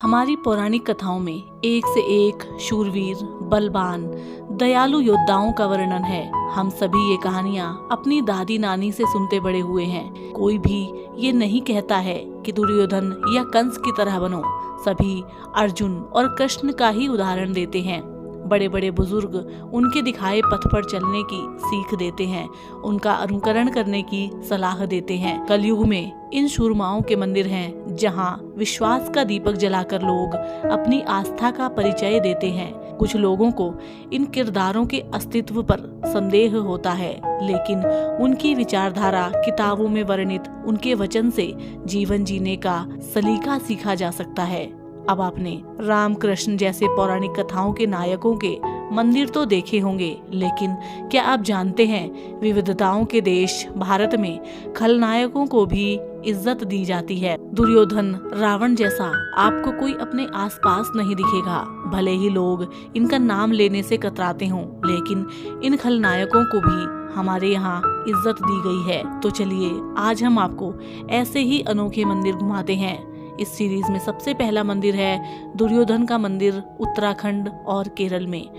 हमारी पौराणिक कथाओं में एक से एक शूरवीर, बलवान, दयालु योद्धाओं का वर्णन है। हम सभी ये कहानियाँ अपनी दादी नानी से सुनते बड़े हुए हैं। कोई भी ये नहीं कहता है कि दुर्योधन या कंस की तरह बनो। सभी अर्जुन और कृष्ण का ही उदाहरण देते हैं। बड़े बड़े बुजुर्ग उनके दिखाए पथ पर चलने की सीख देते हैं, उनका अनुकरण करने की सलाह देते हैं। कलयुग में इन शूरमाओं के मंदिर हैं, जहां विश्वास का दीपक जलाकर लोग अपनी आस्था का परिचय देते हैं। कुछ लोगों को इन किरदारों के अस्तित्व पर संदेह होता है, लेकिन उनकी विचारधारा किताबों में वर्णित उनके वचन से जीवन जीने का सलीका सीखा जा सकता है। अब आपने राम कृष्ण जैसे पौराणिक कथाओं के नायकों के मंदिर तो देखे होंगे, लेकिन क्या आप जानते हैं विविधताओं के देश भारत में खलनायकों को भी इज्जत दी जाती है। दुर्योधन, रावण जैसा आपको कोई अपने आसपास नहीं दिखेगा। भले ही लोग इनका नाम लेने से कतराते हों, लेकिन इन खलनायकों को भी हमारे यहाँ इज्जत दी गई है। तो चलिए आज हम आपको ऐसे ही अनोखे मंदिर घुमाते हैं। इस सीरीज में सबसे पहला मंदिर है दुर्योधन का मंदिर, उत्तराखंड और केरल में।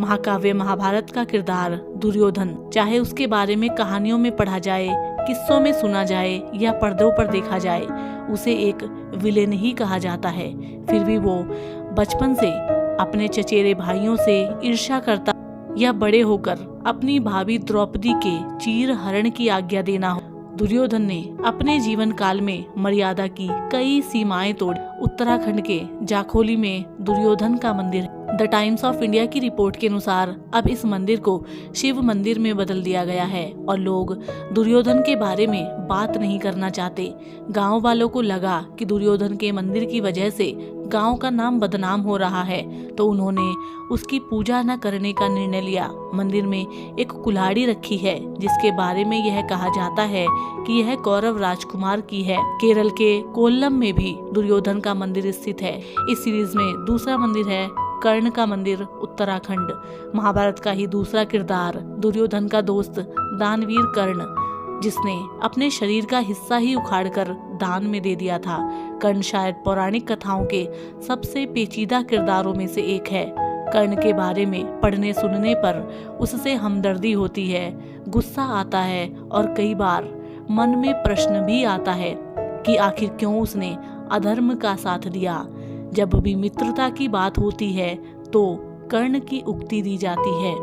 महाकाव्य महाभारत का किरदार दुर्योधन, चाहे उसके बारे में कहानियों में पढ़ा जाए, किस्सों में सुना जाए या पर्दों पर देखा जाए, उसे एक विलेन ही कहा जाता है। फिर भी वो बचपन से अपने चचेरे भाइयों से ईर्ष्या करता या बड़े होकर अपनी भाभी द्रौपदी के चीर हरण की आज्ञा देना हो। दुर्योधन ने अपने जीवन काल में मर्यादा की कई सीमाएं तोड़। उत्तराखंड के जाखोली में दुर्योधन का मंदिर है। द टाइम्स ऑफ इंडिया की रिपोर्ट के अनुसार अब इस मंदिर को शिव मंदिर में बदल दिया गया है और लोग दुर्योधन के बारे में बात नहीं करना चाहते। गांव वालों को लगा कि दुर्योधन के मंदिर की वजह से गांव का नाम बदनाम हो रहा है, तो उन्होंने उसकी पूजा न करने का निर्णय लिया। मंदिर में एक कुल्हाड़ी रखी है, जिसके बारे में यह कहा जाता है कि यह कौरव राजकुमार की है। केरल के कोल्लम में भी दुर्योधन का मंदिर स्थित है। इस सीरीज में दूसरा मंदिर है कर्ण का मंदिर, उत्तराखंड। महाभारत का ही दूसरा किरदार दुर्योधन का दोस्त दानवीर कर्ण, जिसने अपने शरीर का हिस्सा ही उखाड़कर दान में दे दिया था। कर्ण शायद पौराणिक कथाओं के सबसे पेचीदा किरदारों में से एक है। कर्ण के बारे में पढ़ने सुनने पर उससे हमदर्दी होती है, गुस्सा आता है और कई बार मन में प्रश्न भी आता है कि आखिर क्यों उसने अधर्म का साथ दिया। जब भी मित्रता की बात होती है तो कर्ण की उक्ति दी जाती है।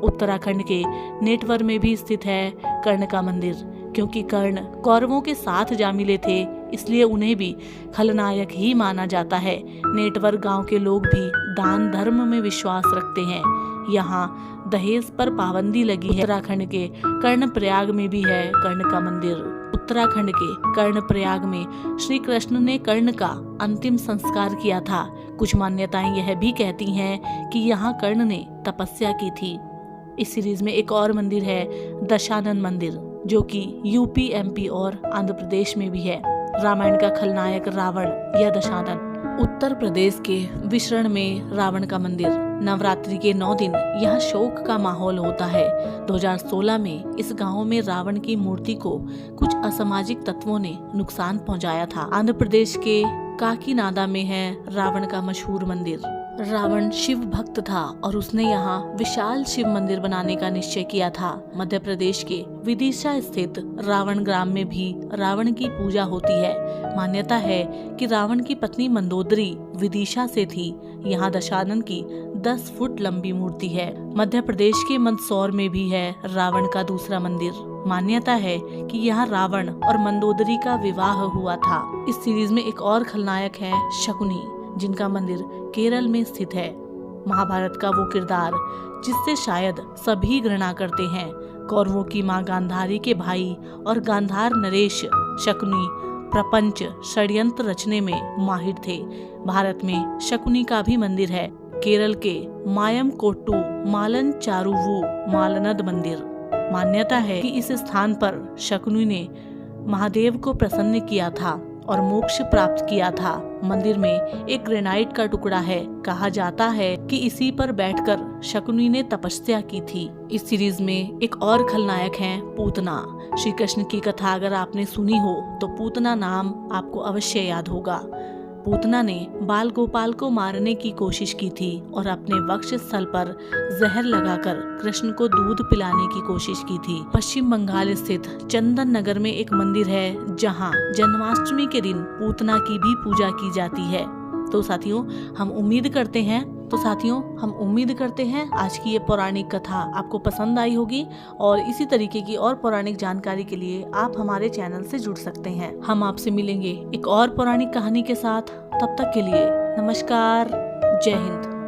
उत्तराखंड के नेटवर में भी स्थित है कर्ण का मंदिर। क्योंकि कर्ण कौरवों के साथ जा मिले थे, इसलिए उन्हें भी खलनायक ही माना जाता है। नेटवर गांव के लोग भी दान धर्म में विश्वास रखते हैं। यहाँ दहेज पर पाबंदी लगी है। उत्तराखंड के कर्णप्रयाग में भी है कर्ण का मंदिर। उत्तराखंड के कर्णप्रयाग में श्री कृष्ण ने कर्ण का अंतिम संस्कार किया था। कुछ मान्यताएं यह भी कहती हैं कि यहाँ कर्ण ने तपस्या की थी। इस सीरीज में एक और मंदिर है दशानन मंदिर, जो कि यूपी, एमपी और आंध्र प्रदेश में भी है। रामायण का खलनायक रावण या दशानन। उत्तर प्रदेश के विशरण में रावण का मंदिर। नवरात्रि के 9 दिन यहाँ शोक का माहौल होता है। 2016 में इस गांव में रावण की मूर्ति को कुछ असामाजिक तत्वों ने नुकसान पहुंचाया था। आंध्र प्रदेश के काकीनाडा में है रावण का मशहूर मंदिर। रावण शिव भक्त था और उसने यहाँ विशाल शिव मंदिर बनाने का निश्चय किया था। मध्य प्रदेश के विदिशा स्थित रावण ग्राम में भी रावण की पूजा होती है। मान्यता है कि रावण की पत्नी मंदोदरी विदिशा से थी। यहाँ दशानन की 10 फुट लंबी मूर्ति है। मध्य प्रदेश के मंदसौर में भी है रावण का दूसरा मंदिर। मान्यता है कि यहाँ रावण और मंदोदरी का विवाह हुआ था। इस सीरीज में एक और खलनायक है शकुनी, जिनका मंदिर केरल में स्थित है। महाभारत का वो किरदार जिससे शायद सभी घृणा करते हैं। कौरवों की मां गांधारी के भाई और गांधार नरेश शकुनी प्रपंच षड्यंत्र रचने में माहिर थे। भारत में शकुनी का भी मंदिर है। केरल के मायम कोट्टू मालन चारुवू मालनद मंदिर। मान्यता है कि इस स्थान पर शकुनी ने महादेव को प्रसन्न किया था और मोक्ष प्राप्त किया था। मंदिर में एक ग्रेनाइट का टुकड़ा है। कहा जाता है कि इसी पर बैठकर शकुनी ने तपस्या की थी। इस सीरीज में एक और खलनायक हैं पूतना। श्री कृष्ण की कथा अगर आपने सुनी हो तो पूतना नाम आपको अवश्य याद होगा। पूतना ने बाल गोपाल को मारने की कोशिश की थी और अपने वक्ष स्थल पर जहर लगाकर कृष्ण को दूध पिलाने की कोशिश की थी। पश्चिम बंगाल स्थित चंदन नगर में एक मंदिर है जहां जन्माष्टमी के दिन पूतना की भी पूजा की जाती है। तो साथियों हम उम्मीद करते हैं आज की ये पौराणिक कथा आपको पसंद आई होगी और इसी तरीके की और पौराणिक जानकारी के लिए आप हमारे चैनल से जुड़ सकते हैं। हम आपसे मिलेंगे एक और पौराणिक कहानी के साथ। तब तक के लिए नमस्कार, जय हिंद।